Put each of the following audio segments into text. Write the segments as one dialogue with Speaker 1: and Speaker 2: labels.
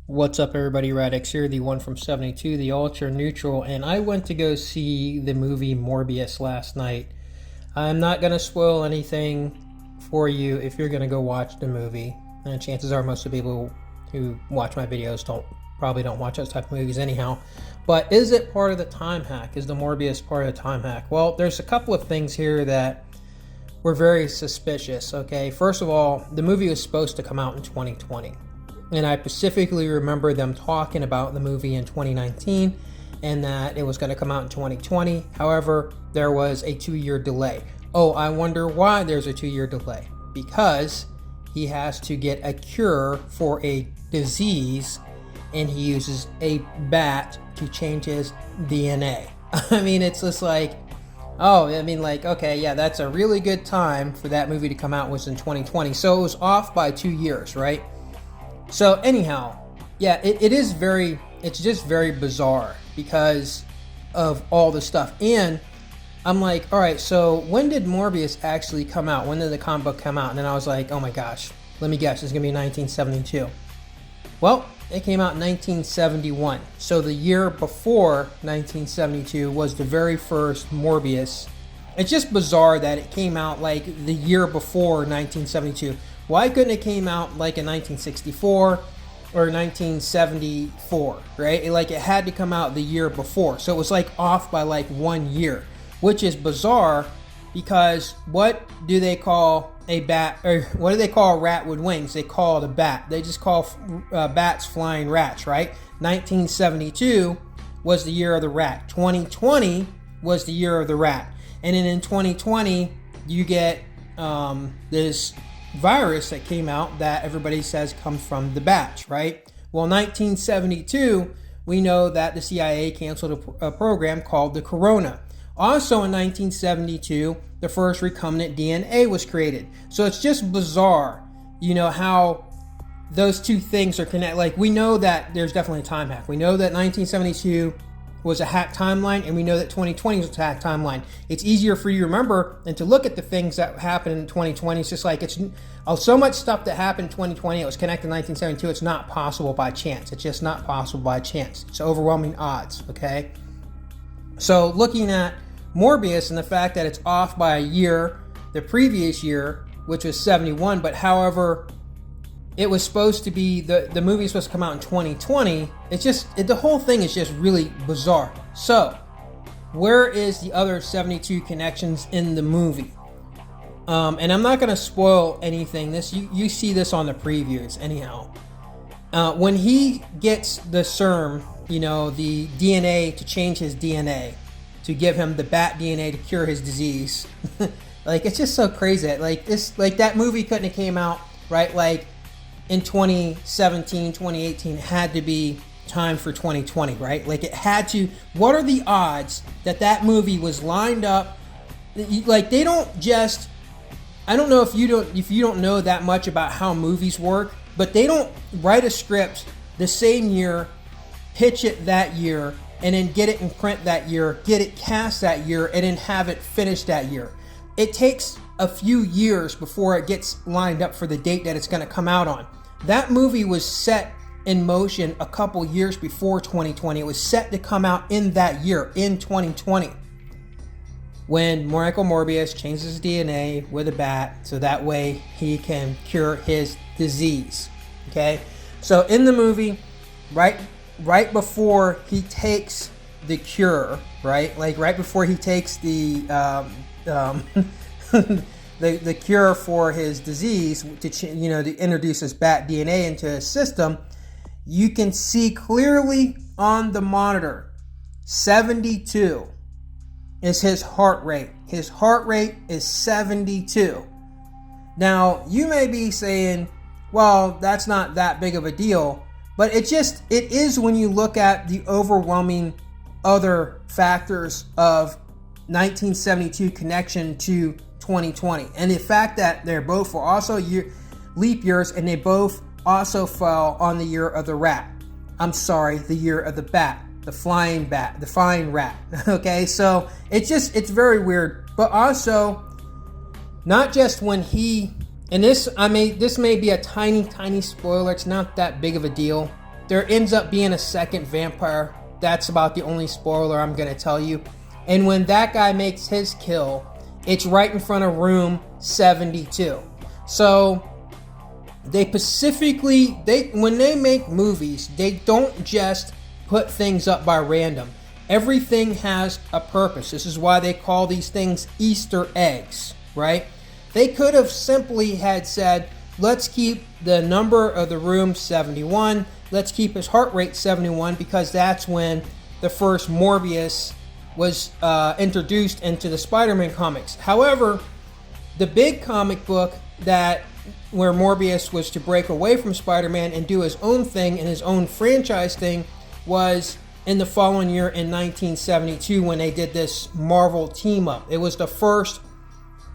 Speaker 1: What's up, everybody? Radix here, the one from 72, the ultra neutral, and I went to go see the movie Morbius last night. I'm not going to spoil anything for you if you're going to go watch the movie. And chances are most of the people who watch my videos probably don't watch those type of movies anyhow. But is it part of the time hack? Is the Morbius part of the time hack? Well, there's a couple of things here that were very suspicious, okay? First of all, the movie was supposed to come out in 2020. And I specifically remember them talking about the movie in 2019 and that it was going to come out in 2020. However, there was a 2-year delay. Oh, I wonder why there's a 2-year delay. Because he has to get a cure for a disease and he uses a bat to change his DNA. I mean, it's just like, okay, yeah, that's a really good time for that movie to come out, was in 2020. So it was off by 2 years, right? So anyhow, yeah, it's just very bizarre because of all the stuff. And I'm like, all right, so when did Morbius actually come out? When did the comic book come out? And then I was like, oh my gosh, let me guess, it's gonna be 1972. Well, it came out in 1971. So the year before 1972 was the very first Morbius. It's just bizarre that it came out like the year before 1972. Why couldn't it came out like in 1964 or 1974, right? It had to come out the year before. So it was like off by like 1 year, which is bizarre because what do they call a bat, or what do they call a rat with wings? They call it a bat. They just call bats flying rats, right? 1972 was the year of the rat. 2020 was the year of the rat. And then in 2020, you get this virus that came out that everybody says comes from the bats, right? Well, 1972, we know that the CIA canceled a program called the Corona. Also in 1972, the first recombinant DNA was created. So it's just bizarre, how those two things are connected. Like, we know that there's definitely a time hack. We know that 1972 was a hack timeline, and we know that 2020 was a hack timeline. It's easier for you to remember than to look at the things that happened in 2020. It's just like it's so much stuff that happened in 2020. It was connected to 1972. It's not possible by chance. It's just not possible by chance. It's overwhelming odds. Okay. So looking at Morbius and the fact that it's off by a year, the previous year, which was 71, but however, it was supposed to be, the movie was supposed to come out in 2020. The whole thing is just really bizarre. So, where is the other 72 connections in the movie? And I'm not going to spoil anything. You see this on the previews anyhow. When he gets the serum, the DNA to change his DNA, to give him the bat DNA to cure his disease. It's just so crazy. That movie couldn't have came out, right? In 2017, 2018, had to be time for 2020, right? It had to. What are the odds that movie was lined up? They don't just. I don't know if you don't know that much about how movies work, but they don't write a script the same year, pitch it that year, and then get it in print that year, get it cast that year, and then have it finished that year. It takes a few years before it gets lined up for the date that it's going to come out on. That movie was set in motion a couple years before 2020. It was set to come out in that year, in 2020, when Michael Morbius changes his DNA with a bat so that way he can cure his disease. Okay, so in the movie, right before he takes the cure, right before he takes the the cure for his disease to introduce this bat DNA into his system, you can see clearly on the monitor 72 is his heart rate. His heart rate is 72. Now, you may be saying, well, that's not that big of a deal, but it is when you look at the overwhelming other factors of 1972 connection to 2020, and the fact that they're both were also leap years, and they both also fell on the year of the rat. I'm sorry, the year of the bat, the flying rat. Okay, so it's very weird. But also, not just when he, and this may be a tiny spoiler. It's not that big of a deal. there ends up being a second vampire. That's about the only spoiler I'm going to tell you. And when that guy makes his kill, it's right in front of room 72. So they specifically, when they make movies, they don't just put things up by random. Everything has a purpose. This is why they call these things Easter eggs, right? They could have simply had said, let's keep the number of the room 71. Let's keep his heart rate 71 because that's when the first Mobius was introduced into the Spider-Man comics. However, the big comic book where Mobius was to break away from Spider-Man and do his own thing and his own franchise thing was in the following year in 1972 when they did this Marvel team-up. It was the first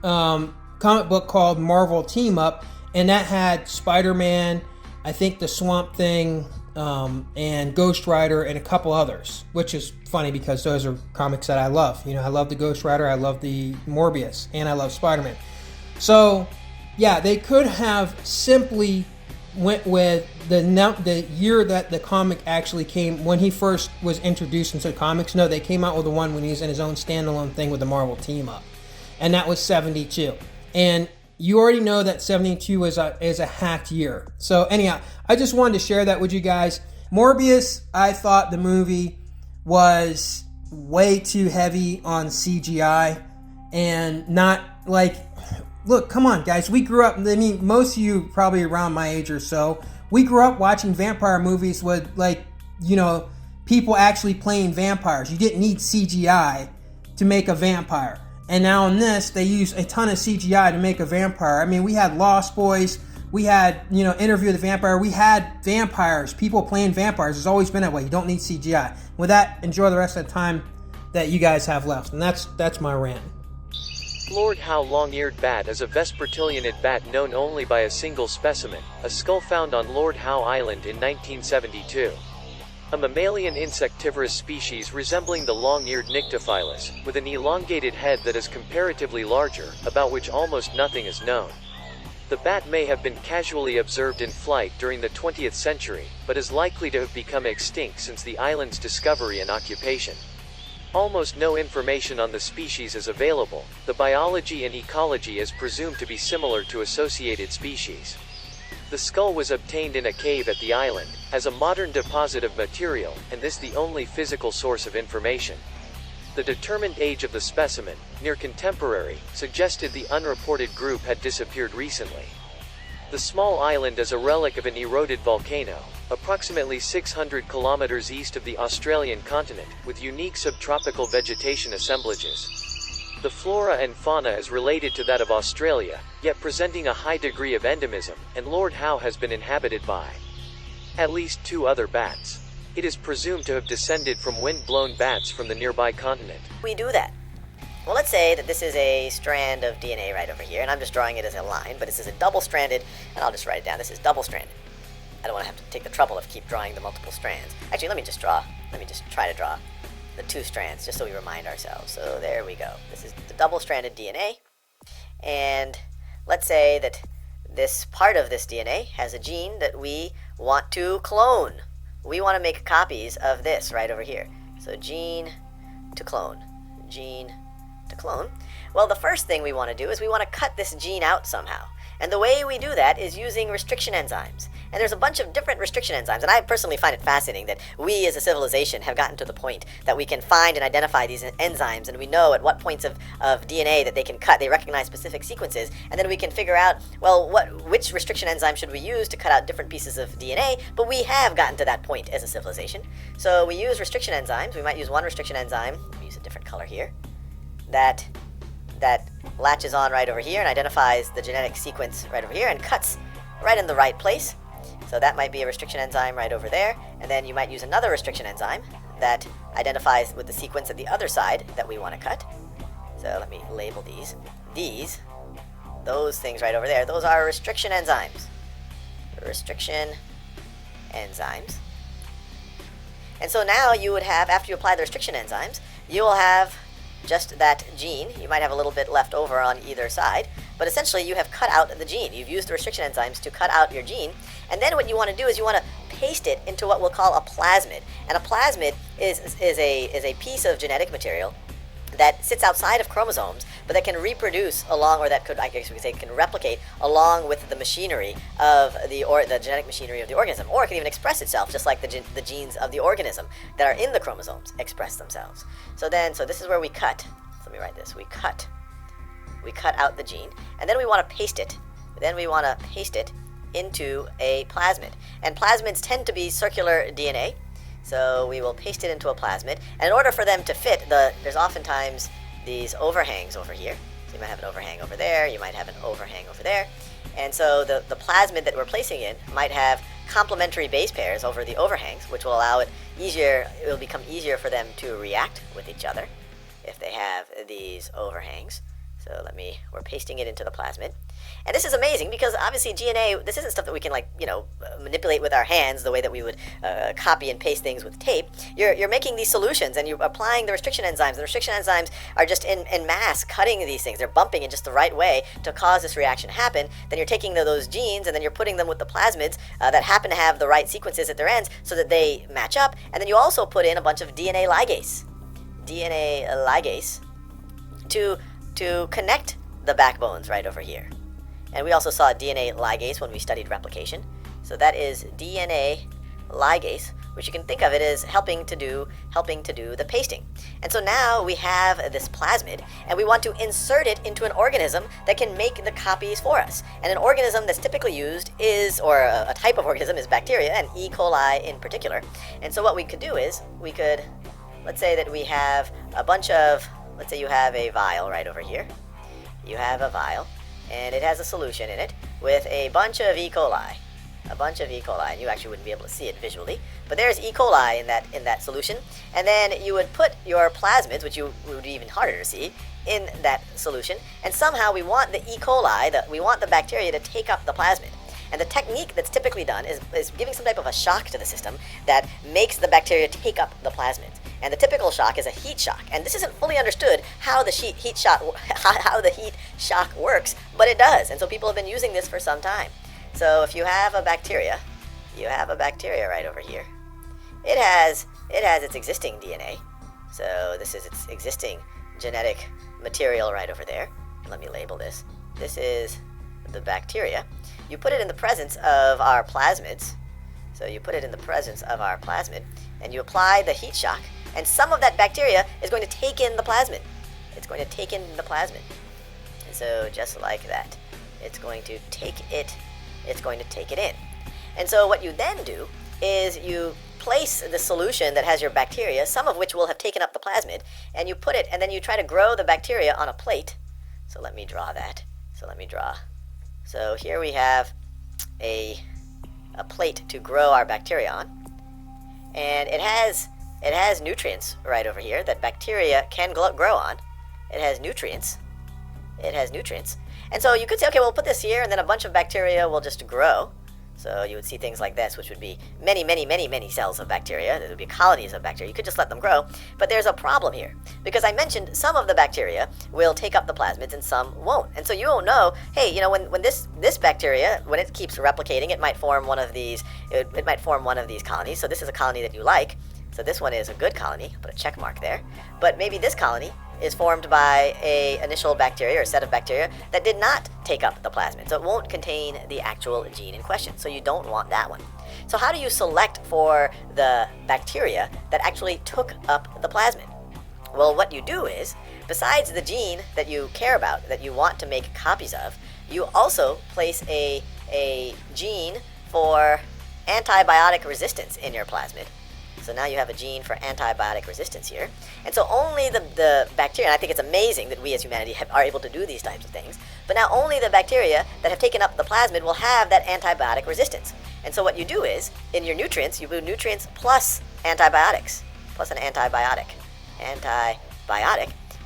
Speaker 1: comic book called Marvel Team-Up, and that had Spider-Man, I think the Swamp Thing, and Ghost Rider, and a couple others, which is funny because those are comics that I love. You know, I love the Ghost Rider, I love the Mobius, and I love Spider-Man. So, yeah, they could have simply went with the year that the comic actually came, when he first was introduced into the comics. No, they came out with the one when he was in his own standalone thing with the Marvel Team-Up, and that was 72. And you already know that 72 is a hacked year. So anyhow, I just wanted to share that with you guys. Mobius, I thought the movie was way too heavy on CGI and not like, look, come on guys, we grew up, I mean, most of you probably around my age or so, we grew up watching vampire movies with, like, you know, people actually playing vampires. You didn't need CGI to make a vampire. And now in this, they use a ton of CGI to make a vampire. I mean, we had Lost Boys, we had, you know, Interview with the Vampire, we had vampires, people playing vampires. It's always been that way. You don't need CGI. With that, enjoy the rest of the time that you guys have left. And that's my rant.
Speaker 2: Lord Howe long-eared bat is a vespertilianid bat known only by a single specimen, a skull found on Lord Howe Island in 1972. A mammalian insectivorous species resembling the long-eared Nyctophilus, with an elongated head that is comparatively larger, about which almost nothing is known. The bat may have been casually observed in flight during the 20th century, but is likely to have become extinct since the island's discovery and occupation. Almost no information on the species is available. The biology and ecology is presumed to be similar to associated species. The skull was obtained in a cave at the island, as a modern deposit of material, and this the only physical source of information. The determined age of the specimen, near contemporary, suggested the unreported group had disappeared recently. The small island is a relic of an eroded volcano, approximately 600 kilometers east of the Australian continent, with unique subtropical vegetation assemblages. The flora and fauna is related to that of Australia, yet presenting a high degree of endemism, and Lord Howe has been inhabited by at least 2 other bats. It is presumed to have descended from wind-blown bats from the nearby continent.
Speaker 3: We do that. Well, let's say that this is a strand of DNA right over here, and I'm just drawing it as a line, but this is a double-stranded, and I'll just write it down. This is double-stranded. I don't want to have to take the trouble of keep drawing the multiple strands. Actually, let me just try to draw the 2 strands, just so we remind ourselves. So there we go. This is the double-stranded DNA, and let's say that this part of this DNA has a gene that we want to clone. We want to make copies of this right over here. So gene to clone. Gene to clone. Well, the first thing we want to do is we want to cut this gene out somehow. And the way we do that is using restriction enzymes. And there's a bunch of different restriction enzymes, and I personally find it fascinating that we as a civilization have gotten to the point that we can find and identify these enzymes, and we know at what points of DNA that they can cut. They recognize specific sequences, and then we can figure out, well, which restriction enzyme should we use to cut out different pieces of DNA, but we have gotten to that point as a civilization. So we use restriction enzymes. We might use one restriction enzyme, let me use a different color here, that latches on right over here and identifies the genetic sequence right over here and cuts right in the right place. So that might be a restriction enzyme right over there, and then you might use another restriction enzyme that identifies with the sequence at the other side that we want to cut. So let me label these. Those things right over there, those are restriction enzymes. Restriction enzymes. And so now you would have, after you apply the restriction enzymes, you will have just that gene. You might have a little bit left over on either side, but essentially you have cut out the gene. You've used the restriction enzymes to cut out your gene, and then what you want to do is you want to paste it into what we'll call a plasmid. And a plasmid is a piece of genetic material that sits outside of chromosomes, but that can reproduce along, or that could, I guess we could say, can replicate along with the machinery of the genetic machinery of the organism, or it can even express itself just like the genes of the organism that are in the chromosomes express themselves. So this is where we cut. So let me write this. We cut out the gene, and then we want to paste it. Then we want to paste it into a plasmid. And plasmids tend to be circular DNA. So we will paste it into a plasmid. And in order for them to fit, there's oftentimes these overhangs over here. So you might have an overhang over there. You might have an overhang over there. And so the plasmid that we're placing in might have complementary base pairs over the overhangs, which will allow it will become easier for them to react with each other if they have these overhangs. So we're pasting it into the plasmid. And this is amazing because obviously DNA, this isn't stuff that we can manipulate with our hands the way that we would copy and paste things with tape. You're making these solutions and you're applying the restriction enzymes. The restriction enzymes are just in mass cutting these things. They're bumping in just the right way to cause this reaction to happen. Then you're taking those genes and then you're putting them with the plasmids that happen to have the right sequences at their ends so that they match up. And then you also put in a bunch of DNA ligase to connect the backbones right over here. And we also saw DNA ligase when we studied replication. So that is DNA ligase, which you can think of it as helping to do the pasting. And so now we have this plasmid, and we want to insert it into an organism that can make the copies for us. And an organism that's typically used is, or a type of organism is bacteria, and E. coli in particular. And so what we could do is, let's say that we have let's say you have a vial right over here. You have a vial, and it has a solution in it with a bunch of E. coli. And you actually wouldn't be able to see it visually, but there's E. coli in that solution. And then you would put your plasmids, which would be even harder to see, in that solution. And somehow we want the E. coli, we want the bacteria to take up the plasmid. And the technique that's typically done is giving some type of a shock to the system that makes the bacteria take up the plasmids. And the typical shock is a heat shock. And this isn't fully understood how the heat shock works, but it does. And so people have been using this for some time. So if you have a bacteria, right over here. It has its existing DNA. So this is its existing genetic material right over there. Let me label this. This is the bacteria. You put it in the presence of our plasmids. So you put it in the presence of our plasmid, and you apply the heat shock, and some of that bacteria is going to take in the plasmid. It's going to take in the plasmid. And so just like that, it's going to take it in. And so what you then do is you place the solution that has your bacteria, some of which will have taken up the plasmid, and you put it, and then you try to grow the bacteria on a plate. So let me draw that. So here we have a plate to grow our bacteria on, and it has nutrients right over here that bacteria can grow on. It has nutrients. And so you could say, okay, we'll put this here, and then a bunch of bacteria will just grow. So you would see things like this, which would be many, many, many, many cells of bacteria. There would be colonies of bacteria. You could just let them grow. But there's a problem here, because I mentioned some of the bacteria will take up the plasmids and some won't. And so you won't know, hey, when this bacteria, when it keeps replicating, it might form one of these. It might form one of these colonies. So this is a colony that you like. So this one is a good colony. Put a check mark there. But maybe this colony is formed by a initial bacteria or set of bacteria that did not take up the plasmid. So it won't contain the actual gene in question. So you don't want that one. So how do you select for the bacteria that actually took up the plasmid? Well, what you do is, besides the gene that you care about, that you want to make copies of, you also place a gene for antibiotic resistance in your plasmid. So now you have a gene for antibiotic resistance here. And so only the bacteria, and I think it's amazing that we as humanity are able to do these types of things, but now only the bacteria that have taken up the plasmid will have that antibiotic resistance. And so what you do is, in your nutrients, you do nutrients plus antibiotics, plus an antibiotic.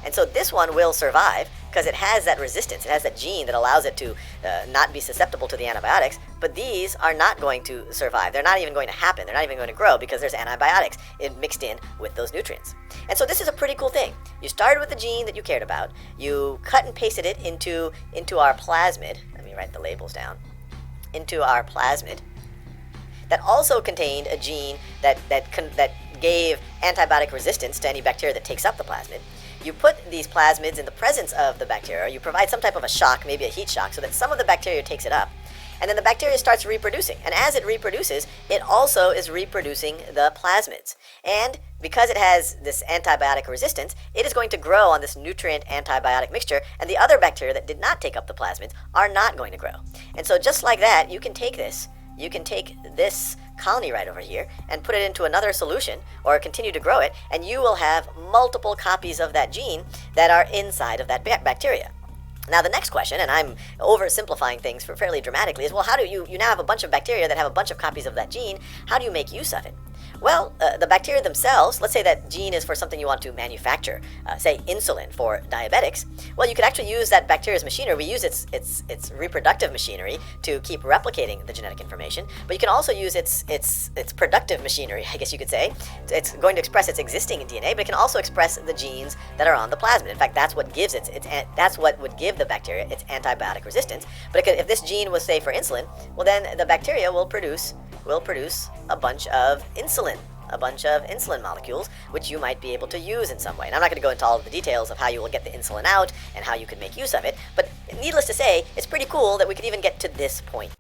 Speaker 3: And so this one will survive because it has that resistance. It has that gene that allows it to not be susceptible to the antibiotics. But these are not going to survive. They're not even going to happen. They're not even going to grow because there's antibiotics mixed in with those nutrients. And so this is a pretty cool thing. You started with the gene that you cared about. You cut and pasted it into our plasmid. Let me write the labels down. Into our plasmid. that also contained a gene that gave antibiotic resistance to any bacteria that takes up the plasmid. You put these plasmids in the presence of the bacteria, you provide some type of a shock, maybe a heat shock, so that some of the bacteria takes it up. And then the bacteria starts reproducing. And as it reproduces, it also is reproducing the plasmids. And because it has this antibiotic resistance, it is going to grow on this nutrient antibiotic mixture, and the other bacteria that did not take up the plasmids are not going to grow. And so just like that, you can take this colony right over here and put it into another solution or continue to grow it, and you will have multiple copies of that gene that are inside of that bacteria. Now the next question, and I'm oversimplifying things fairly dramatically, is, well, how do you now have a bunch of bacteria that have a bunch of copies of that gene? How do you make use of it? Well, the bacteria themselves, let's say that gene is for something you want to manufacture, say insulin for diabetics. Well, you could actually use that bacteria's machinery. We use its reproductive machinery to keep replicating the genetic information, but you can also use its productive machinery, I guess you could say. It's going to express its existing DNA, but it can also express the genes that are on the plasmid. In fact, that's what gives that's what would give the bacteria its antibiotic resistance. But if this gene was, say, for insulin, well, then the bacteria will produce a bunch of insulin molecules, which you might be able to use in some way. And I'm not going to go into all of the details of how you will get the insulin out and how you could make use of it, but needless to say, it's pretty cool that we could even get to this point.